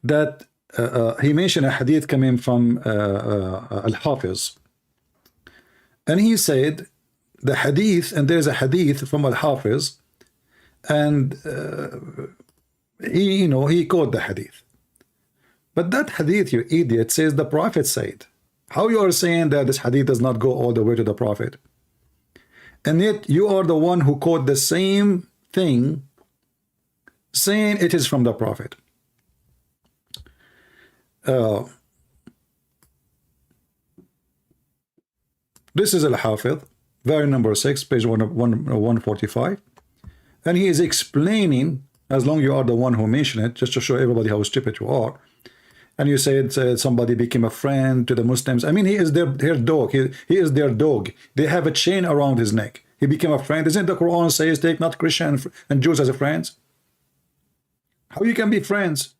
that he mentioned a hadith coming from Al-Hafiz, and he said the hadith, and there's a hadith from Al-Hafiz, and he quote the hadith, but that hadith, you idiot, says the Prophet said. How you are saying that this hadith does not go all the way to the Prophet, and yet you are the one who quote the same thing saying it is from the Prophet? This is Al-Hafiz, volume number 6, page 145, and he is explaining, as long you are the one who mentioned it, just to show everybody how stupid you are. And you said somebody became a friend to the Muslims. I mean, he is their dog. He is their dog. They have a chain around his neck. He became a friend. Isn't the Quran says take not Christian and Jews as friends? How you can be friends?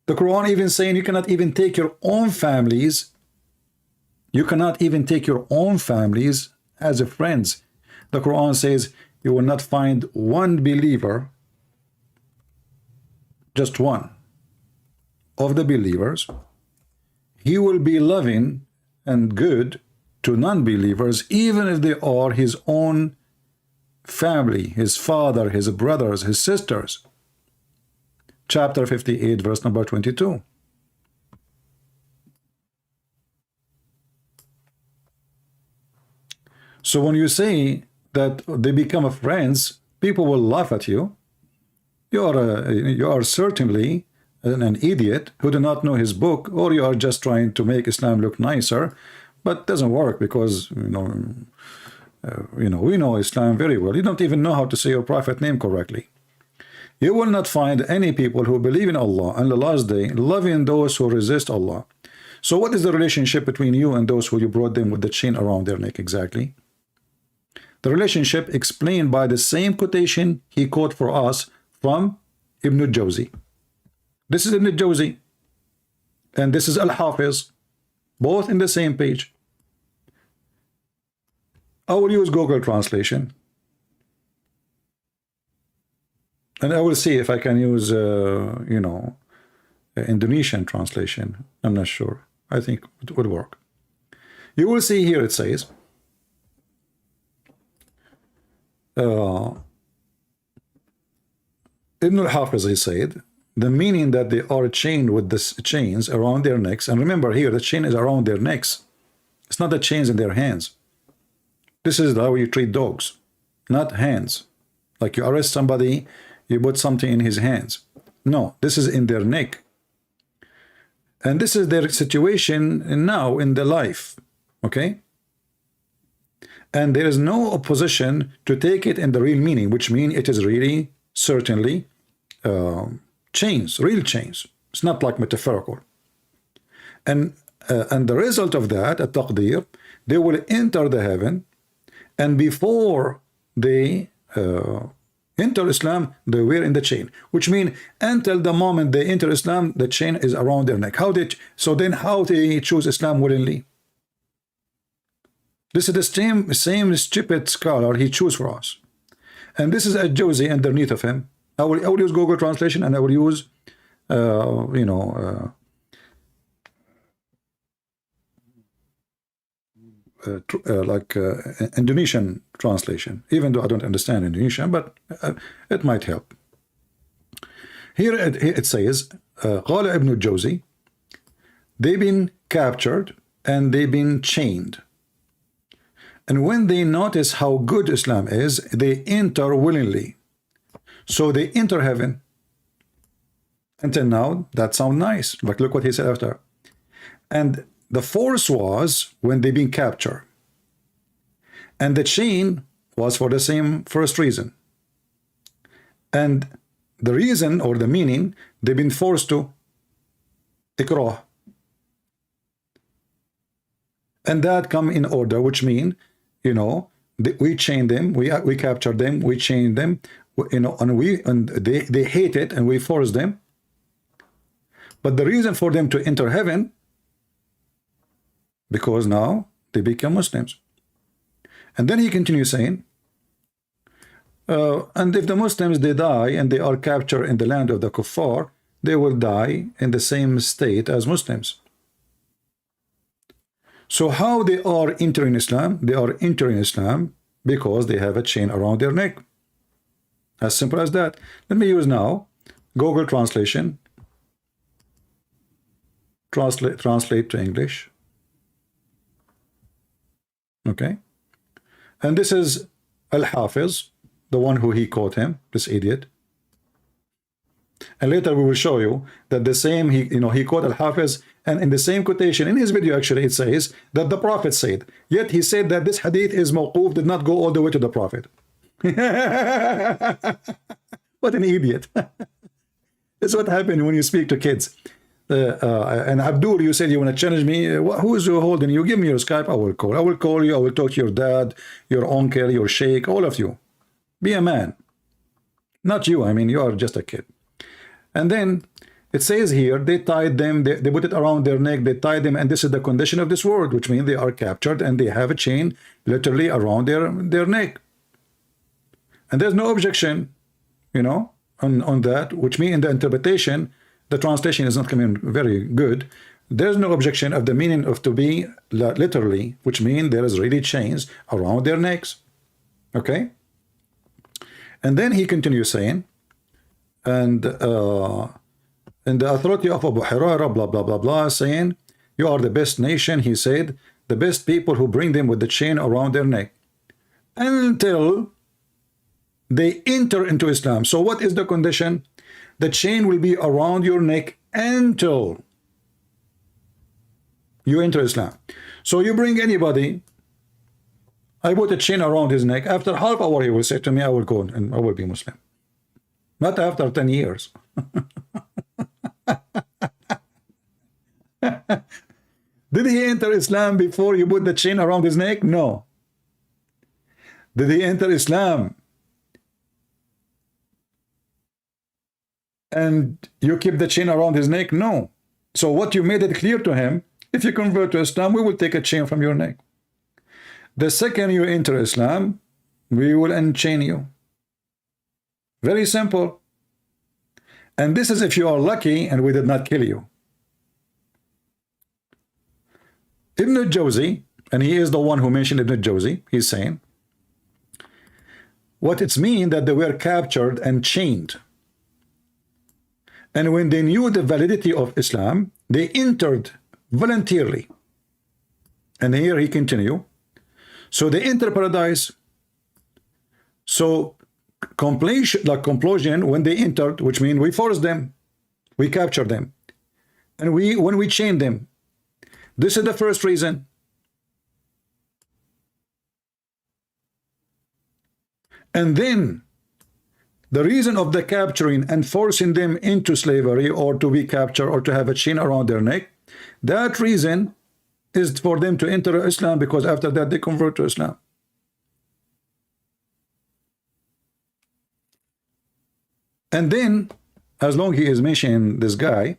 The Quran even saying you cannot even take your own families. You cannot even take your own families as a friends. The Quran says you will not find one believer, just one of the believers, he will be loving and good to non-believers, even if they are his own family, his father, his brothers, his sisters. Chapter 58, verse number 22. So when you say that they become friends, people will laugh at you. You are certainly an idiot who do not know his book, or you are just trying to make Islam look nicer, but it doesn't work because we know Islam very well. You don't even know how to say your prophet name correctly. You will not find any people who believe in Allah and the last day loving those who resist Allah. So what is the relationship between you and those who you brought them with the chain around their neck exactly? The relationship explained by the same quotation he quoted for us from Ibn al-Jawzi. This is Ibn al-Jawzi and this is Al-Hafiz, both in the same page. I will use Google translation, and I will see if I can use Indonesian translation. I'm not sure. I think it would work. You will see here it says Ibn al-Hafiz, he said, the meaning that they are chained with this chains around their necks, and remember here the chain is around their necks, it's not the chains in their hands. This is how you treat dogs, not hands. Like you arrest somebody, you put something in his hands. No, this is in their neck, and this is their situation now in their life. Okay, and there is no opposition to take it in the real meaning, which means it is really certainly chains, real chains. It's not like metaphorical. And the result of that, at taqdir, they will enter the heaven, and before they enter Islam, they were in the chain, which means until the moment they enter Islam, the chain is around their neck. So then how they choose Islam willingly? This is the same stupid scholar he chose for us, and this is a Jawzi underneath of him. I will use Google translation, and I will use Indonesian translation, even though I don't understand Indonesian, but it might help. Here it says قال ابن الجوزي, they've been captured and they've been chained, and when they notice how good Islam is, they enter willingly. So they enter heaven. Until now, that sounds nice. But look what he said after. And the force was when they been captured, and the chain was for the same first reason, and the reason or the meaning, they've been forced to ikrah, and that come in order, which mean we chained them, we captured them, we chained them, and they hate it, and we force them. But the reason for them to enter heaven, because now they become Muslims. And then he continues saying, and if the Muslims, they die and they are captured in the land of the kuffar, they will die in the same state as Muslims. So how they are entering Islam? They are entering Islam because they have a chain around their neck. As simple as that. Let me use now Google translation. Translate to English. Okay. And this is Al-Hafiz, the one who he caught him, this idiot. And later we will show you that the same, he quote Al-Hafiz, and in the same quotation in his video, actually, it says that the Prophet said, yet he said that this hadith is mawquf, did not go all the way to the Prophet. What an idiot. That's what happened when you speak to kids. And Abdul, you said you want to challenge me. Who is you holding? You give me your Skype, I will call. I will call you, I will talk to your dad, your uncle, your sheikh, all of you. Be a man. Not you, I mean, you are just a kid. And then it says here, they tied them, they put it around their neck, they tied them, and this is the condition of this world, which means they are captured and they have a chain literally around their neck. And there's no objection, on that, which means in the interpretation, the translation is not coming very good. There's no objection of the meaning of to be literally, which means there is really chains around their necks. Okay? And then he continues saying, and the authority of Abu Hurairah, blah, blah, blah, blah, saying, you are the best nation, he said, the best people who bring them with the chain around their neck. Until they enter into Islam. So what is the condition? The chain will be around your neck until you enter Islam. So you bring anybody, I put a chain around his neck. After half hour, he will say to me, I will go and I will be Muslim. Not after 10 years. Did he enter Islam before you put the chain around his neck? No. Did he enter Islam and you keep the chain around his neck? No. So what you made it clear to him, if you convert to Islam, we will take a chain from your neck. The second you enter Islam, we will unchain you. Very simple. And this is if you are lucky and we did not kill you. Ibn al-Jawzi, and he is the one who mentioned Ibn al-Jawzi, he's saying, what it's mean that they were captured and chained. And when they knew the validity of Islam, they entered voluntarily. And here he continue. So they enter paradise. So completion, when they entered, which means we forced them, we captured them, and when we chained them. This is the first reason. And then the reason of the capturing and forcing them into slavery or to be captured or to have a chain around their neck, that reason is for them to enter Islam, because after that they convert to Islam. And then, as long he is mentioning this guy,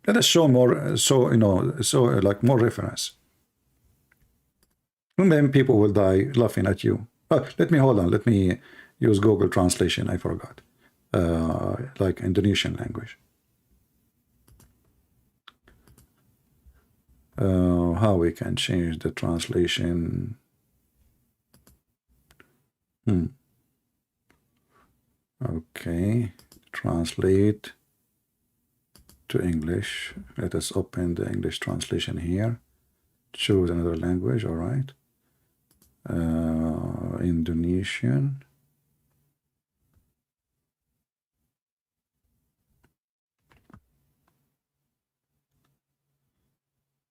let us show more, like more reference. And then people will die laughing at you. Let me use Google translation, I forgot. Like Indonesian language. How we can change the translation. Okay, translate to English. Let us open the English translation here. Choose another language, all right. Indonesian.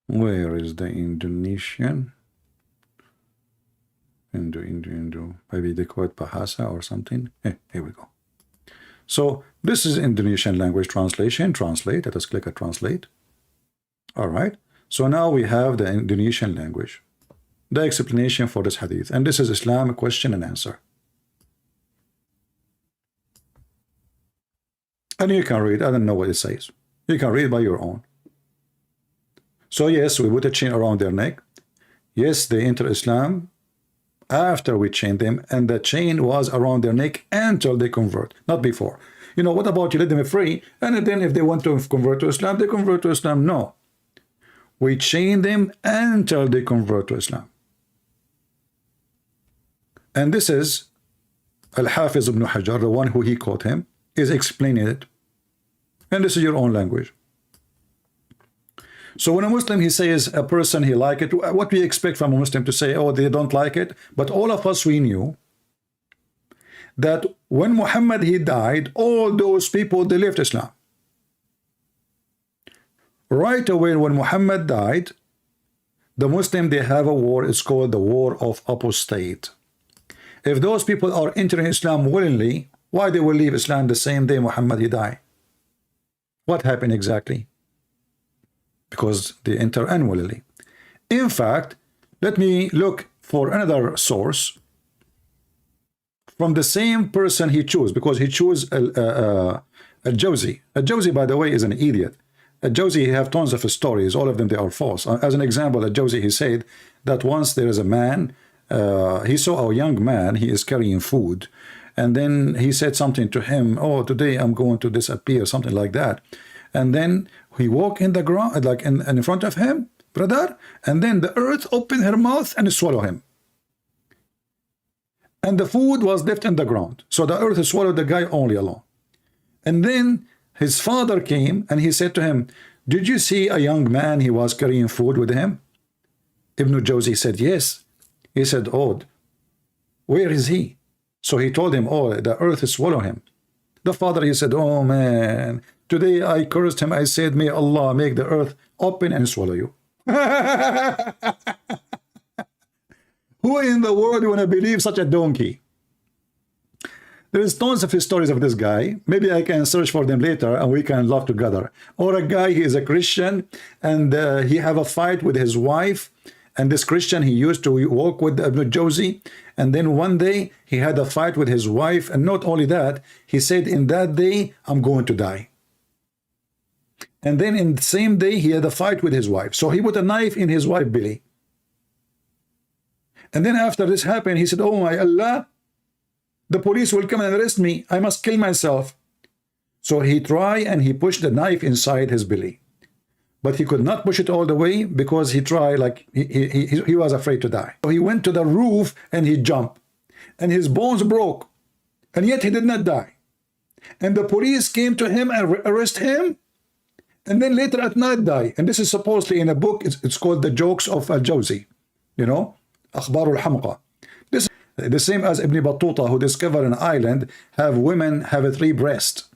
Where is the Indonesian? Indo. Maybe they call it Bahasa or something. Here we go. So this is Indonesian language translation. Translate. Let us click at translate. All right. So now we have the Indonesian language, the explanation for this hadith, and this is Islam question and answer. And you can read. I don't know what it says. You can read by your own. So yes, we put a chain around their neck. Yes, they enter Islam after we chained them, and the chain was around their neck until they convert, not before. You know, what about you let them free? And then if they want to convert to Islam, they convert to Islam. No. We chain them until they convert to Islam. And this is Al-Hafiz ibn Hajar, the one who he quote him, is explaining it. And this is your own language. So when a Muslim, he says a person, he like it, what we expect from a Muslim to say, oh, they don't like it. But all of us, we knew that when Muhammad, he died, all those people, they left Islam. Right away when Muhammad died, the Muslim, they have a war. It's called the War of Apostate. If those people are entering Islam willingly, why they will leave Islam the same day Muhammad, he died? What happened exactly? Because they enter unwillingly. In fact, let me look for another source from the same person he chose, because he chose Al-Jawzi. Al-Jawzi, by the way, is an idiot. Al-Jawzi, he have tons of stories. All of them, they are false. As an example, Al-Jawzi, he said that once there is a man, he saw a young man, he is carrying food. And then he said something to him, oh, today I'm going to disappear, something like that. And then he walked in the ground, like in front of him, brother, and then the earth opened her mouth and swallowed him. And the food was left in the ground. So the earth swallowed the guy only alone. And then his father came and he said to him, did you see a young man, he was carrying food with him? Ibn Jawzi said, yes. He said, oh, where is he? So he told him, oh, the earth swallowed him. The father, he said, oh man, today I cursed him. I said, may Allah make the earth open and swallow you. Who in the world want to believe such a donkey? There's tons of stories of this guy. Maybe I can search for them later and we can laugh together. Or a guy, he is a Christian and he have a fight with his wife. And this Christian, he used to walk with Ibn Jawzi. And then one day he had a fight with his wife. And not only that, he said, in that day, I'm going to die. And then in the same day, he had a fight with his wife. So he put a knife in his wife's belly. And then after this happened, he said, oh my Allah, the police will come and arrest me. I must kill myself. So he tried and he pushed the knife inside his belly. But he could not push it all the way because he tried, like he was afraid to die. So he went to the roof and he jumped. And his bones broke. And yet he did not die. And the police came to him and arrest him. And then later at night die. And this is supposedly in a book. It's called The Jokes of Al-Jawzi. You know? Akhbar al-Hamqa. This is the same as Ibn Battuta, who discovered an island, women have 3 breasts.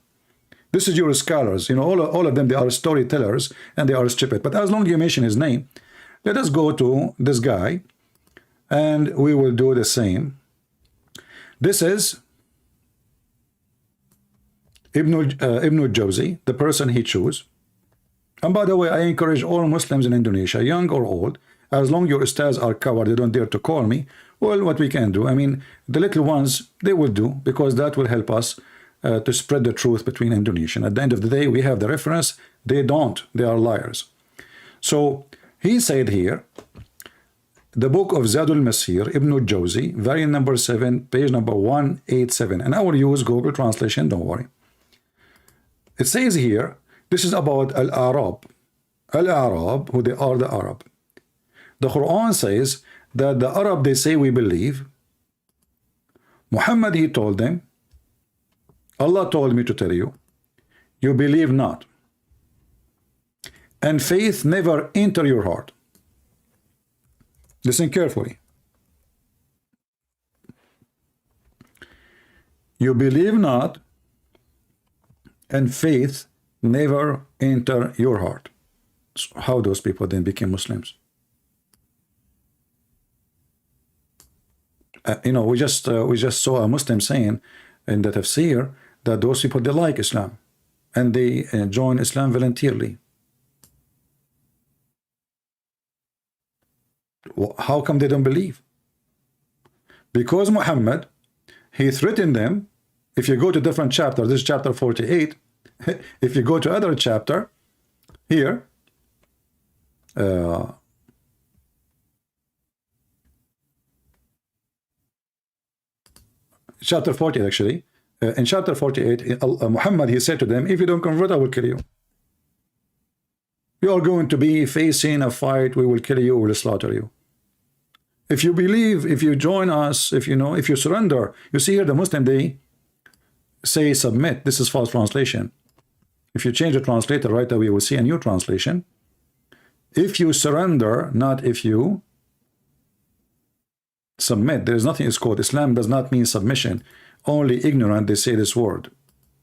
This is your scholars, you know, all of them, they are storytellers and they are stupid. But as long as you mention his name, let us go to this guy and we will do the same. This is Ibn Jawzi, the person he chose. And by the way, I encourage all Muslims in Indonesia, young or old, as long as your ustads are covered, they don't dare to call me. Well, what we can do, I mean, the little ones, they will do, because that will help us to spread the truth between Indonesian. At the end of the day, we have the reference. They don't. They are liars. So he said here, the book of Zadul Masir, Ibn Jawzi, variant number 7, page number 187. And I will use Google Translation, don't worry. It says here, this is about Al-Arab. Al-Arab, who they are, the Arab. The Quran says that the Arab, they say we believe. Muhammad, he told them, Allah told me to tell you, you believe not. And faith never enter your heart. Listen carefully. You believe not, and faith never enter your heart. So how those people then became Muslims? You know, we just saw a Muslim saying in the tafsir that those people, they like Islam and they join Islam voluntarily. How come they don't believe? Because Muhammad, he threatened them. If you go to different chapter, this is chapter 48. If you go to other chapter here, chapter 40 actually, In chapter 48, Muhammad, he said to them, if you don't convert, I will kill you. You are going to be facing a fight. We will kill you. We will slaughter you. If you believe, if you join us, if you surrender. You see here the Muslim, they say submit. This is false translation. If you change the translator right away, you will see a new translation. If you surrender, not if you submit. There is nothing is called. Islam does not mean submission. Only ignorant they say this word,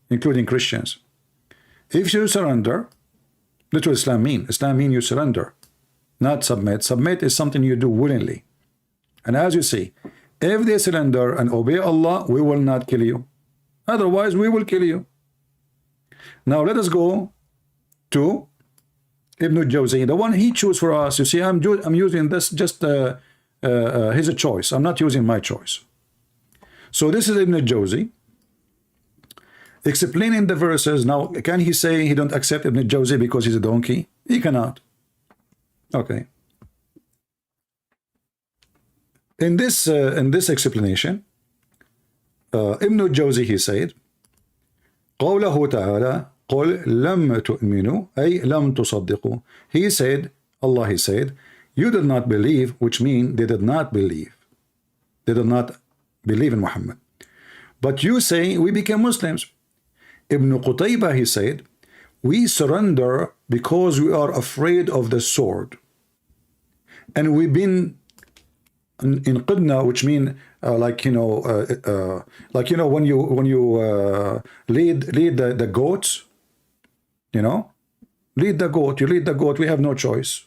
including Christians. If you surrender, that's what Islam means. Islam means you surrender, not submit. Submit is something you do willingly. And as you see, if they surrender and obey Allah, we will not kill you. Otherwise, we will kill you. Now let us go to Ibn Jawzi, the one he chose for us. You see, I'm using this just his choice. I'm not using my choice. So this is Ibn Jawzi explaining the verses. Now, can he say he don't accept Ibn Jawzi because he's a donkey? He cannot. Okay. In this explanation, Ibn Jawzi, he said, قوله تعالى قل لم تؤمنوا أي لم تصدقوا. He said, Allah, he said, you did not believe, which means they did not believe. They did not believe in Muhammad. But you say we became Muslims. Ibn Qutaybah, he said, we surrender because we are afraid of the sword. And we've been in qidna, which mean when you lead the goats, lead the goat, we have no choice.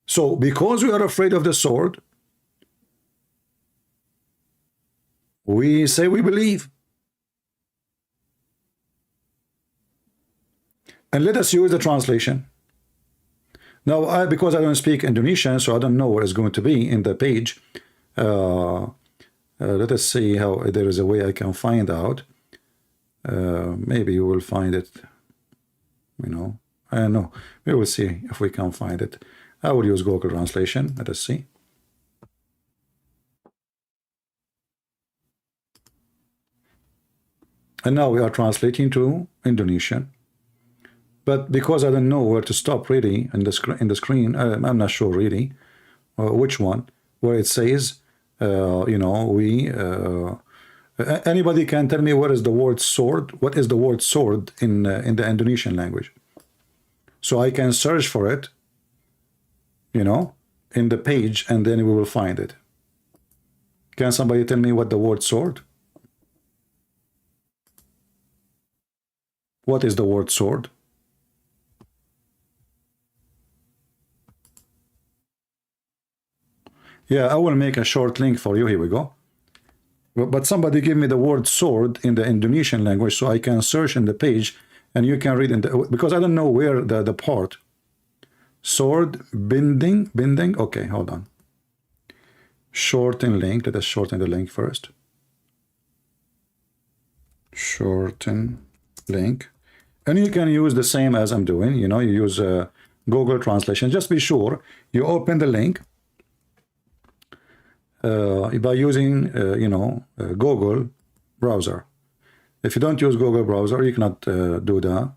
So because we are afraid of the sword, we say we believe. And let us use the translation. Now, because I don't speak Indonesian, so I don't know what is going to be in the page. Let us see how there is a way I can find out. Maybe you will find it, I don't know. We will see if we can find it. I will use Google Translation. Let us see. And now we are translating to Indonesian. But because I don't know where to stop really in the screen, I'm not sure really which one, where it says, anybody can tell me what is the word sword? What is the word sword in the Indonesian language? So I can search for it, in the page, and then we will find it. Can somebody tell me what the word sword? What is the word sword? Yeah, I will make a short link for you. Here we go. But somebody give me the word sword in the Indonesian language so I can search in the page and you can read because I don't know where the part. Sword, binding. Okay, hold on. Shorten link. Let us shorten the link first. Shorten link. And you can use the same as I'm doing. You use Google Translation. Just be sure you open the link. By using Google browser. If you don't use Google browser, you cannot do that.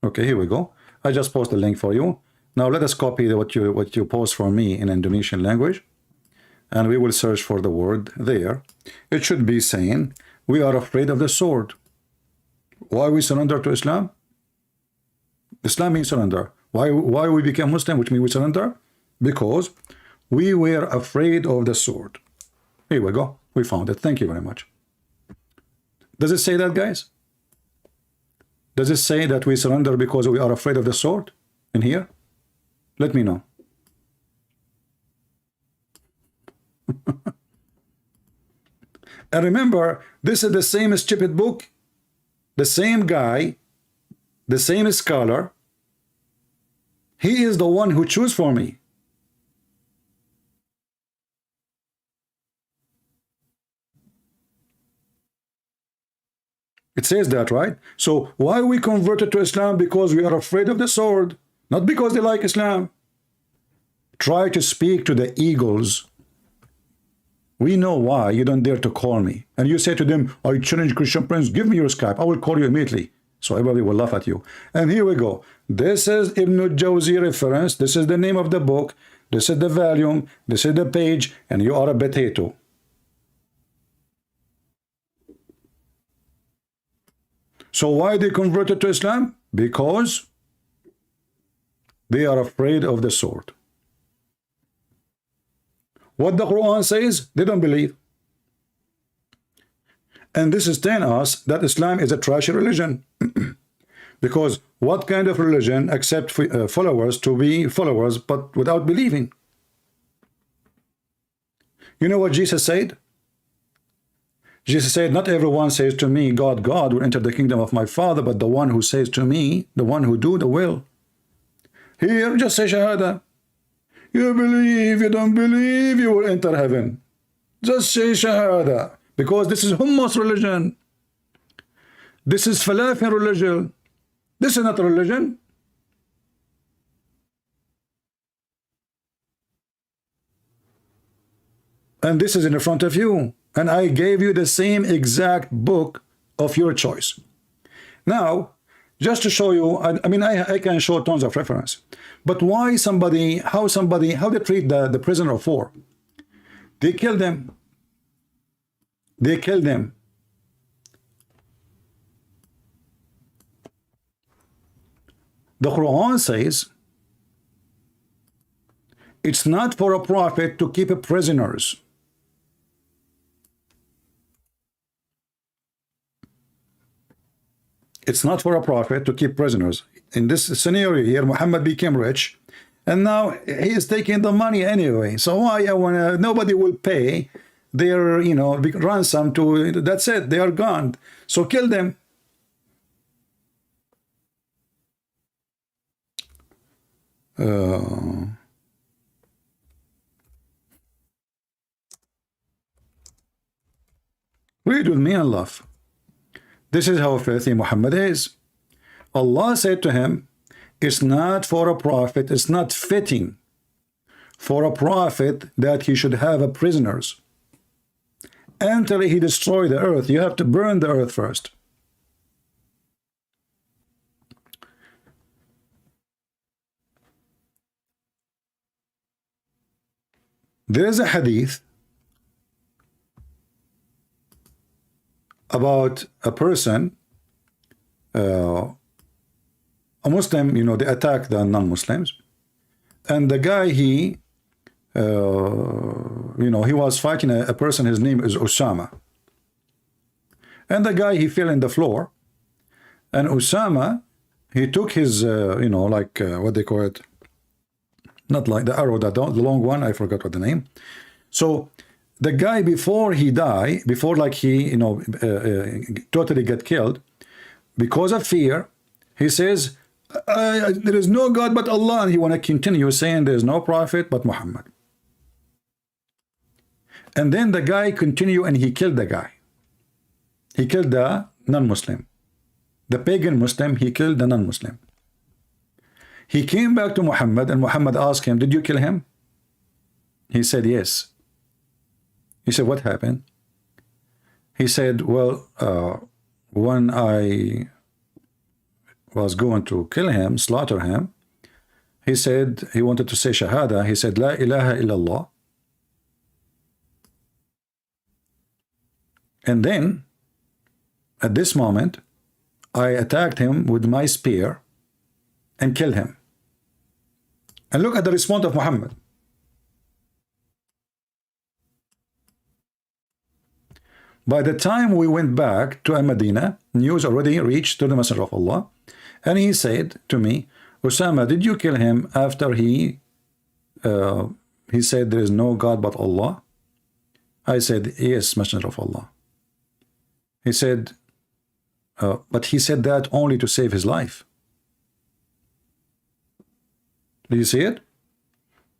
Okay, here we go. I just post the link for you. Now let us copy what you post for me in Indonesian language, and we will search for the word there. It should be saying we are afraid of the sword. Why we surrender to Islam? Islam means surrender. Why we became Muslim, which means we surrender? Because we were afraid of the sword. Here we go. We found it. Thank you very much. Does it say that, guys? Does it say that we surrender because we are afraid of the sword in here? Let me know. And remember, this is the same stupid book, the same guy, the same scholar. He is the one who chose for me. It says that, right? So why we converted to Islam? Because we are afraid of the sword, not because they like Islam. Try to speak to the eagles We know why you don't dare to call me. And you say to them, I challenge Christian Prince, give me your Skype. I will call you immediately. So everybody will laugh at you. And here we go. This is Ibn al-Jawzi reference. This is the name of the book. This is the volume. This is the page. And you are a potato. So why they converted to Islam? Because they are afraid of the sword. What the Quran says, they don't believe. And this is telling us that Islam is a trashy religion. Because what kind of religion accepts followers to be followers but without believing? You know what Jesus said? Jesus said, not everyone says to me, God, God will enter the kingdom of my Father, but the one who says to me, the one who do the will. Here, just say Shahada. You believe, you don't believe, you will enter heaven. Just say Shahada. Because this is hummus religion. This is falafel religion. This is not a religion. And this is in front of you. And I gave you the same exact book of your choice. Now, just to show you, I mean, I can show tons of reference. But why somebody, how they treat the prisoner of war? They kill them. They kill them. The Quran says, it's not for a prophet to keep prisoners. It's not for a prophet to keep prisoners. In this scenario here, Muhammad became rich, and now he is taking the money anyway. So why nobody will pay their ransom to, that's it, they are gone. So kill them. Read with me and laugh. This is how filthy Muhammad is. Allah said to him, it's not for a prophet, it's not fitting for a prophet that he should have prisoners until he destroy the earth. You have to burn the earth first. There is a hadith about a person, a Muslim, they attack the non-Muslims, and the guy, he was fighting a person, his name is Osama, and the guy, he fell in the floor, and Osama, he took his, what they call it, not like the arrow, the long one, I forgot what the name. So the guy, before he die, before he totally get killed, because of fear, he says, there is no God but Allah, and he want to continue saying there is no prophet but Muhammad. And then the guy continue and he killed the guy. He killed the non-Muslim. The pagan Muslim, he killed the non-Muslim. He came back to Muhammad, and Muhammad asked him, did you kill him? He said, yes. He said, what happened? He said, well, when I was going to kill him, slaughter him, he said, he wanted to say Shahada. He said, La ilaha illallah. And then, at this moment, I attacked him with my spear and killed him. And look at the response of Muhammad. By the time we went back to Medina, news already reached to the Messenger of Allah, and he said to me, Osama, did you kill him after he said there is no God but Allah? I said, yes, Messenger of Allah. He said, but he said that only to save his life. Do you see it?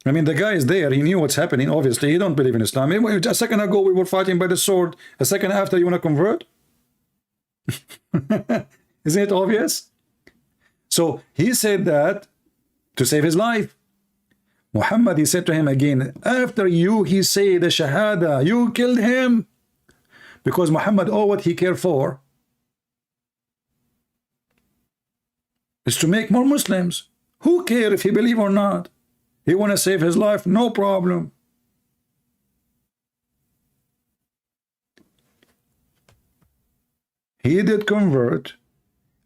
I mean, the guy is there. He knew what's happening. Obviously, he don't believe in Islam. A second ago, we were fighting by the sword. A second after, you want to convert? Isn't it obvious? So he said that to save his life. Muhammad, he said to him again, after you, he said the Shahada, you killed him. Because Muhammad, all what he cared for is to make more Muslims. Who cares if he believe or not? He want to save his life, no problem. He did convert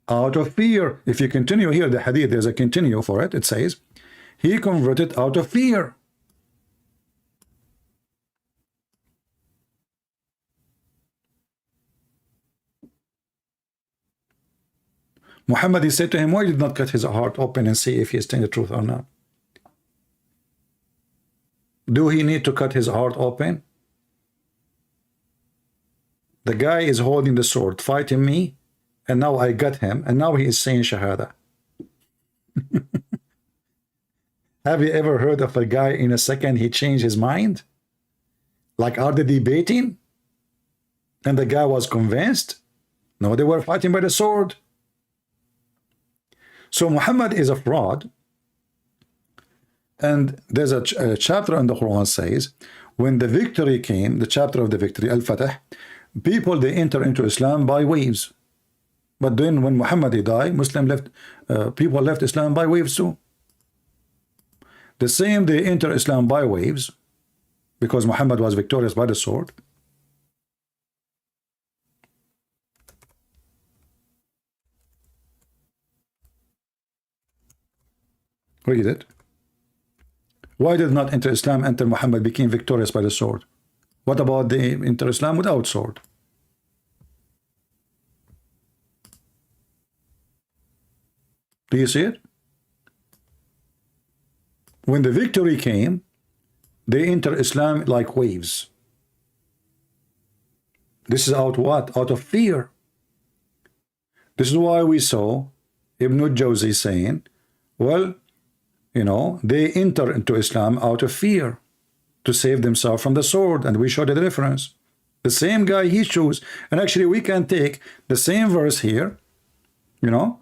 out of fear. If you continue here, the hadith, there's a continue for it. It says, he converted out of fear. Muhammad, he said to him, why did not cut his heart open and see if he is telling the truth or not? Do he need to cut his heart open? The guy is holding the sword, fighting me, and now I got him, and now he is saying Shahada. Have you ever heard of a guy in a second he changed his mind? Like, are they debating? And the guy was convinced? No, they were fighting by the sword. So Muhammad is a fraud. And there's a chapter in the Quran says, when the victory came, the chapter of the victory, Al-Fatah, people, they enter into Islam by waves. But then when Muhammad died, people left Islam by waves too. The same, they enter Islam by waves, because Muhammad was victorious by the sword. Read it. Why did not enter Islam until Muhammad became victorious by the sword? What about the enter Islam without sword? Do you see it? When the victory came, they enter Islam like waves. This is out what? Out of fear. This is why we saw Ibn al-Jawzi saying, well, you know, they enter into Islam out of fear to save themselves from the sword, and we showed the difference. The same guy he chose, and actually we can take the same verse here, you know,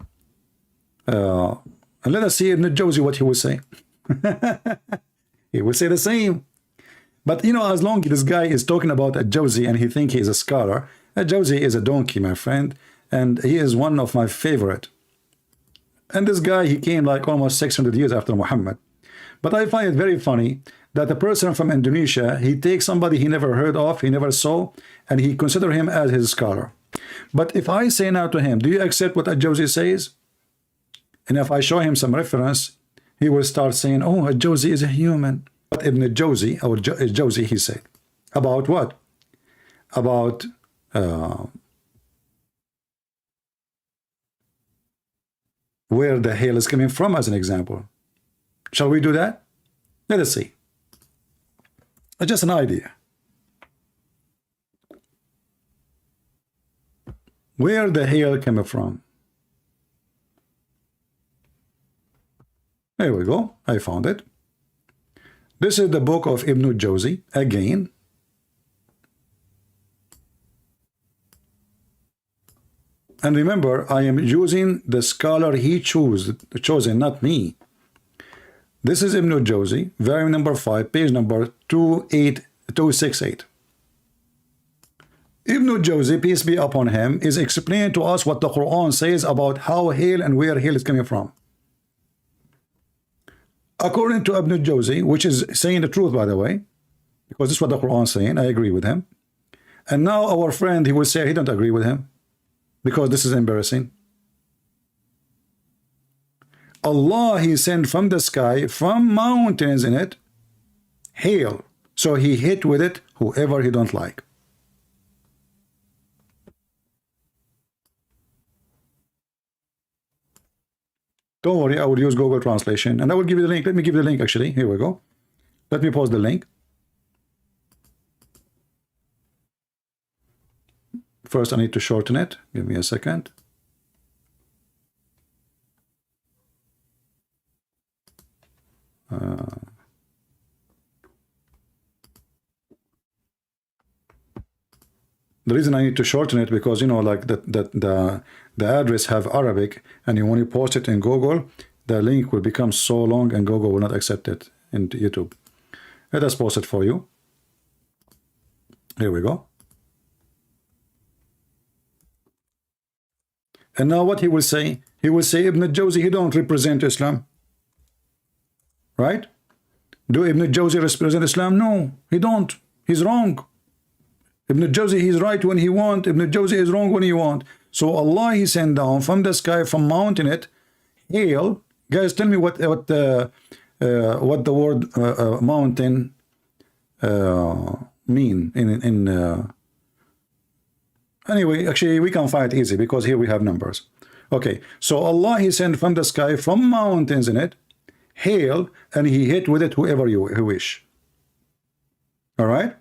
and let us see Ibn al-Jawzi what he will say. He will say the same. But you know, as long as this guy is talking about a Jawzi and he think he is a scholar, a Jawzi is a donkey, my friend, and he is one of my favorite. And this guy, he came like almost 600 years after Muhammad. But I find it very funny that a person from Indonesia, he takes somebody he never heard of, he never saw, and he consider him as his scholar. But if I say now to him, do you accept what Al-Jawzi says? And if I show him some reference, he will start saying, oh, Al-Jawzi is a human. But Ibn al-Jawzi, or Al-Jawzi, he said, about what? About where the hail is coming from, as an example. Shall we do that? Let us see. Just an idea. Where the hail coming from? There we go. I found it. This is the book of Ibn al-Jawzi again. And remember, I am using the scholar he chosen, not me. This is Ibn al-Jawzi, volume number 5, page number 268. Ibn al-Jawzi, peace be upon him, is explaining to us what the Quran says about how hail and where hail is coming from. According to Ibn al-Jawzi, which is saying the truth, by the way, because this is what the Quran is saying, I agree with him. And now our friend, he will say he don't agree with him, because this is embarrassing. Allah, he sent from the sky, from mountains in it, hail. So he hit with it whoever he don't like. Don't worry, I will use Google Translation, and I will give you the link. Let me give you the link, actually. Here we go. Let me post the link. First, I need to shorten it. Give me a second. The reason I need to shorten it, because you know, like the address have Arabic, and when you post it in Google, the link will become so long and Google will not accept it. into YouTube. Let us post it for you. Here we go. And now what he will say? He will say Ibn al-Jawzi, he don't represent Islam. Right? Do Ibn al-Jawzi represent Islam? No, he don't. He's wrong. Ibn al-Jawzi, he's right when he want. Ibn al-Jawzi is wrong when he want. So Allah, he sent down from the sky, from mountain it, hail. Guys, tell me what the word mountain mean in anyway, actually we can find it easy because here we have numbers. Okay, so Allah, he sent from the sky, from mountains in it, hail, and he hit with it whoever you wish. All right,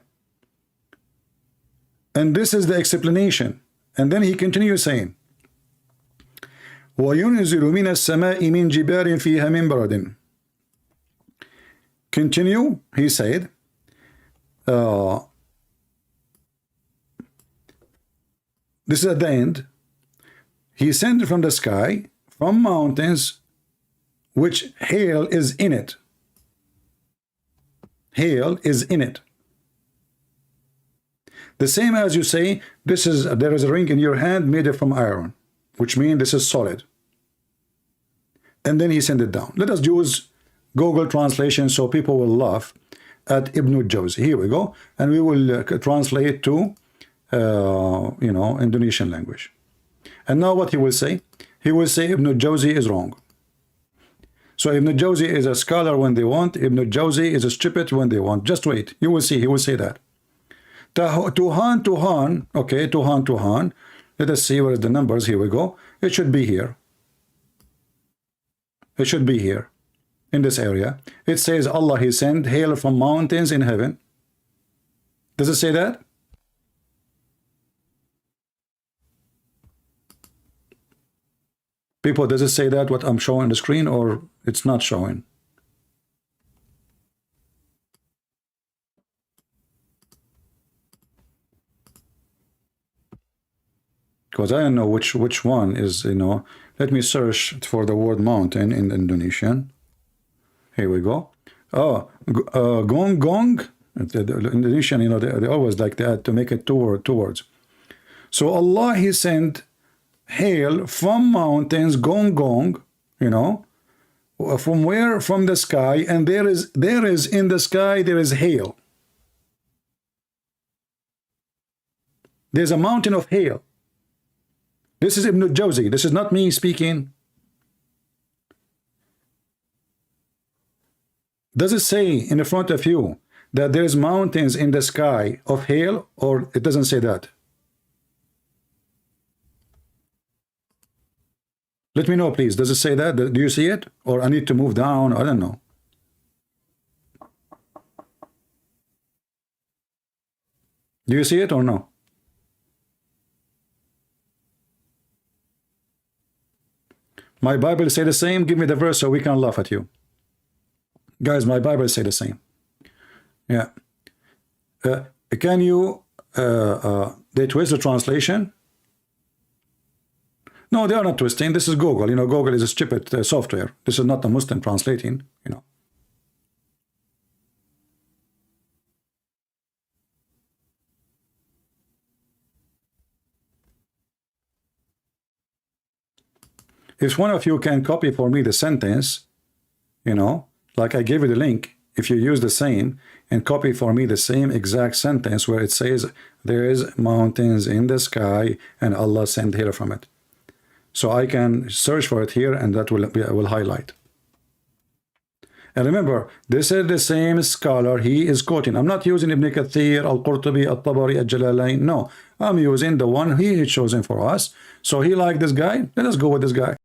and this is the explanation. And then he continues saying, وَيُنْزِلُ مِنَ السَّمَاءِ مِنْ جِبَالٍ فِيهَا مِنْ بَرَدٍ. Continue, he said, this is at the end. He sent from the sky, from mountains, which hail is in it. Hail is in it. The same as you say, there is a ring in your hand made from iron, which means this is solid. And then he sent it down. Let us use Google translation so people will laugh at Ibn al-Jawzi. Here we go, and we will translate to Indonesian language. And now what he will say? He will say Ibn al-Jawzi is wrong. So Ibn al-Jawzi is a scholar when they want. Ibn al-Jawzi is a stupid when they want. Just wait, you will see. He will say that. Tuhan, okay, Tuhan. Let us see where is the numbers. Here we go. It should be here. It should be here in this area. It says Allah, he sent hail from mountains in heaven. Does it say that? People, does it say that what I'm showing on the screen, or it's not showing? Because I don't know which one is, let me search for the word mountain in Indonesian. Here we go. Oh, gong. The Indonesian, they always like that to make it two words. So Allah, he sent hail from mountains, gong, from where? From the sky, and there is in the sky, there is hail. There's a mountain of hail. This is Ibn al-Jawzi. This is not me speaking. Does it say in the front of you that there's mountains in the sky of hail, or it doesn't say that? Let me know, please. Does it say that? Do you see it? Or I need to move down? I don't know. Do you see it or no? My Bible say the same. Give me the verse so we can laugh at you. Guys, my Bible say the same. Yeah. Can you they twist the translation? No, they are not twisting. This is Google. Google is a stupid software. This is not a Muslim translating, If one of you can copy for me the sentence, like I gave you the link, if you use the same and copy for me the same exact sentence where it says there is mountains in the sky and Allah sent hail from it. So I can search for it here, and that will highlight. And remember, this is the same scholar he is quoting. I'm not using Ibn Kathir, Al-Qurtubi, Al-Tabari, Al-Jalalain. No, I'm using the one he is chosen for us. So he liked this guy. Let us go with this guy.